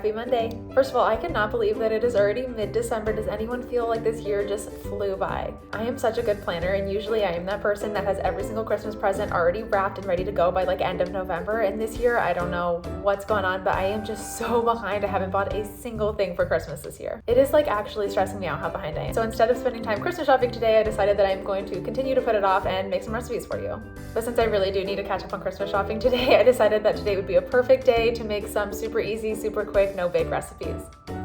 Happy Monday. First of all, I cannot believe that it is already mid-December. Does anyone feel like this year just flew by? I am such a good planner, and usually I am that person that has every single Christmas present already wrapped and ready to go by like end of November. And this year, I don't know what's going on, but I am just so behind. I haven't bought a single thing for Christmas this year. It is like actually stressing me out how behind I am. So instead of spending time Christmas shopping today, I decided that I'm going to continue to put it off and make some recipes for you. But since I really do need to catch up on Christmas shopping today, I decided that today would be a perfect day to make some super easy, super quick, no bake recipes.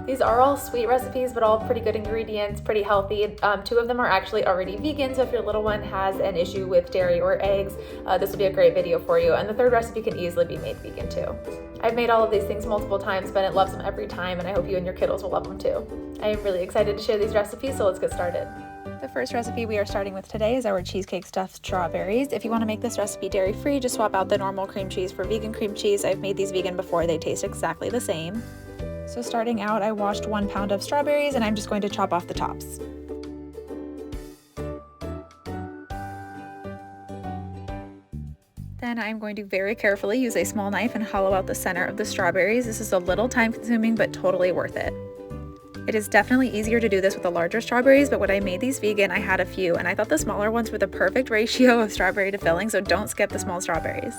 These are all sweet recipes, but all pretty good ingredients, pretty healthy. 2 of them are actually already vegan, so if your little one has an issue with dairy or eggs, this will be a great video for you. And the third recipe can easily be made vegan too. I've made all of these things multiple times, Bennett loves them every time, and I hope you and your kiddos will love them too. I am really excited to share these recipes, so let's get started. The first recipe we are starting with today is our cheesecake stuffed strawberries. If you want to make this recipe dairy-free, just swap out the normal cream cheese for vegan cream cheese. I've made these vegan before, they taste exactly the same. So starting out, I washed 1 pound of strawberries and I'm just going to chop off the tops. Then I'm going to very carefully use a small knife and hollow out the center of the strawberries. This is a little time consuming, but totally worth it. It is definitely easier to do this with the larger strawberries, but when I made these vegan, I had a few, and I thought the smaller ones were the perfect ratio of strawberry to filling, so don't skip the small strawberries.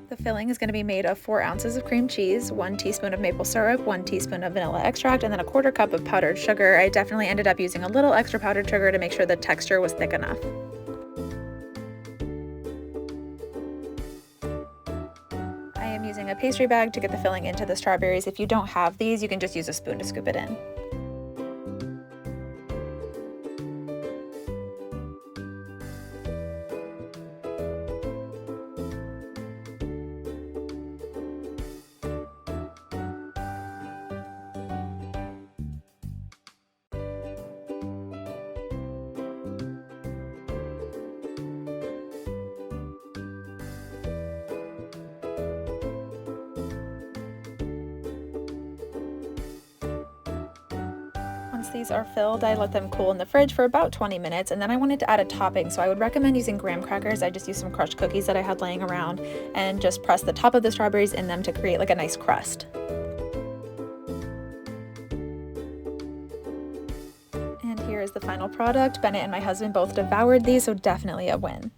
The filling is going to be made of 4 ounces of cream cheese, 1 teaspoon of maple syrup, 1 teaspoon of vanilla extract, and then a 1/4 cup of powdered sugar. I definitely ended up using a little extra powdered sugar to make sure the texture was thick enough. I am using a pastry bag to get the filling into the strawberries. If you don't have these, you can just use a spoon to scoop it in. Once these are filled, I let them cool in the fridge for about 20 minutes, and then I wanted to add a topping, so I would recommend using graham crackers. I just used some crushed cookies that I had laying around and just press the top of the strawberries in them to create like a nice crust. And here is the final product. Bennett and my husband both devoured these, so definitely a win.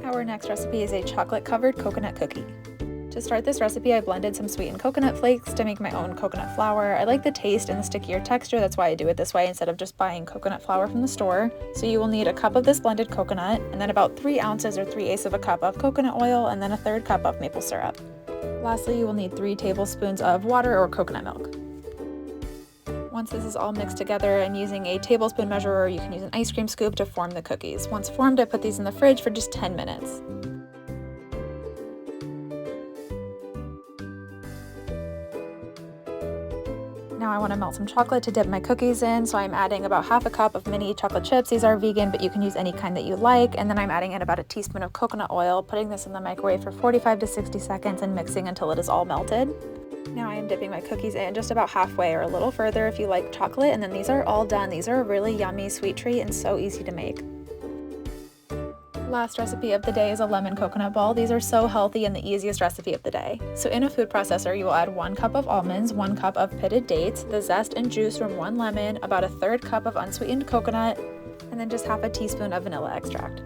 Our next recipe is a chocolate-covered coconut cookie. To start this recipe, I blended some sweetened coconut flakes to make my own coconut flour. I like the taste and the stickier texture, that's why I do it this way instead of just buying coconut flour from the store. So you will need a cup of this blended coconut, and then about 3 ounces or 3/8 of a cup of coconut oil, and then a 1/3 cup of maple syrup. Lastly, you will need 3 tablespoons of water or coconut milk. Once this is all mixed together, I'm using a tablespoon measurer, or you can use an ice cream scoop to form the cookies. Once formed, I put these in the fridge for just 10 minutes. Now I want to melt some chocolate to dip my cookies in, so I'm adding about 1/2 cup of mini chocolate chips. These are vegan, but you can use any kind that you like. And then I'm adding in about a teaspoon of coconut oil, putting this in the microwave for 45 to 60 seconds and mixing until it is all melted. Now I am dipping my cookies in just about halfway or a little further if you like chocolate, and then these are all done. These are a really yummy sweet treat and so easy to make. Last recipe of the day is a lemon coconut ball. These are so healthy and the easiest recipe of the day. So in a food processor, you will add 1 cup of almonds, 1 cup of pitted dates, the zest and juice from 1 lemon, about a 1/3 cup of unsweetened coconut, and then just 1/2 teaspoon of vanilla extract.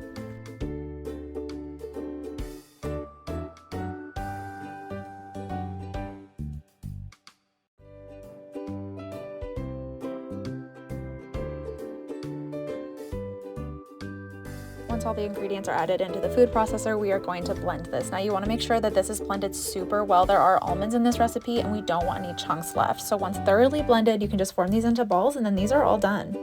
Once all the ingredients are added into the food processor, we are going to blend this. Now you want to make sure that this is blended super well. There are almonds in this recipe and we don't want any chunks left. So once thoroughly blended, you can just form these into balls and then these are all done.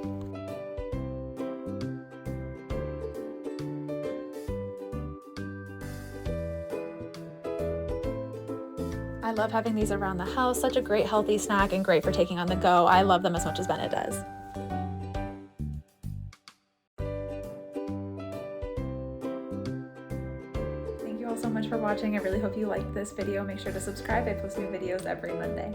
I love having these around the house. Such a great healthy snack and great for taking on the go. I love them as much as Bennett does. Thank you all so much for watching. I really hope you liked this video. Make sure to subscribe. I post new videos every Monday.